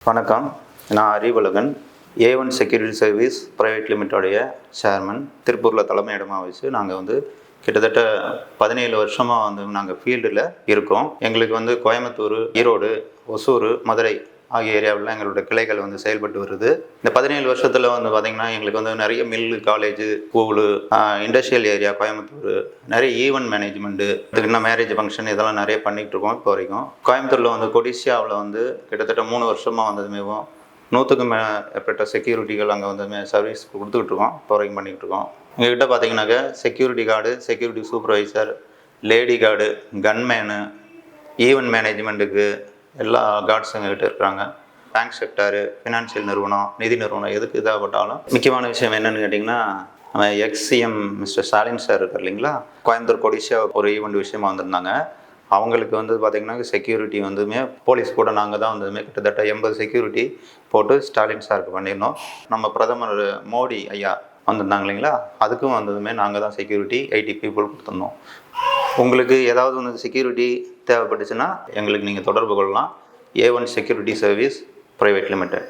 வணக்கம், நான் Arivazhagan. A1 security service private லிமிட்டோடைய சேர்மன். திருப்பூரில் தலைமையிடமாக வச்சு நாங்கள் கிட்டத்தட்ட 17 வருஷமாக நாங்கள் ஃபீல்டில் இருக்கோம். எங்களுக்கு கோயம்புத்தூர், ஈரோடு, ஒசூர், மதுரை ஆகிய ஏரியாவில் எங்களோட கிளைகள் செயல்பட்டு வருது. இந்த 17 வருஷத்தில் பார்த்திங்கன்னா எங்களுக்கு நிறைய mill, college, school, industrial area Coimbatore, நிறைய ஈவெண்ட் மேனேஜ்மெண்ட்டு, இதுக்கு இன்னும் மேரேஜ் ஃபங்க்ஷன் இதெல்லாம் நிறைய பண்ணிகிட்டு இருக்கோம். இப்போ வரைக்கும் கோயம்புத்தூரில் கொடிசியாவில் கிட்டத்தட்ட 3 வருஷமாக வந்ததுமேவும் 100க்கும் மேற்பட்ட செக்யூரிட்டிகள் அங்கே சர்வீஸ் கொடுத்துக்கிட்டு இருக்கோம். இப்போ வரைக்கும் பண்ணிக்கிட்டு இருக்கோம். எங்ககிட்ட பார்த்தீங்கன்னாக்கா security guard, security supervisor, lady guard, gunman, event மேனேஜ்மெண்ட்டுக்கு எல்லா கார்ட்ஸ் எங்ககிட்ட இருக்கிறாங்க. பேங்க் செக்டாரு, ஃபினான்ஷியல் நிறுவனம், நிதி நிறுவனம் எதுக்கு தேவைப்பட்டாலும். முக்கியமான விஷயம் என்னென்னு கேட்டிங்கன்னா, நம்ம எக்ஸ்சிஎம் மிஸ்டர் ஸ்டாலின் சார் இருக்கார் இல்லைங்களா, கோயம்புத்தூர் கொடிசியா ஒரு ஈவெண்ட் விஷயமா வந்திருந்தாங்க. அவங்களுக்கு பார்த்திங்கன்னா செக்யூரிட்டி போலீஸ் கூட நாங்கள் தான் கிட்டத்தட்ட 80 செக்யூரிட்டி போட்டு ஸ்டாலின் சாருக்கு பண்ணியிருந்தோம். நம்ம பிரதமர் மோடி ஐயா வந்திருந்தாங்க இல்லைங்களா, அதுக்கும் நாங்கள் தான் செக்யூரிட்டி 80 பீப்புள் கொடுத்துருந்தோம். உங்களுக்கு ஏதாவது செக்யூரிட்டி தேவைப்பட்டுச்சுன்னா எங்களுக்கு நீங்கள் தொடர்பு கொள்ளலாம். A1 security service private limited.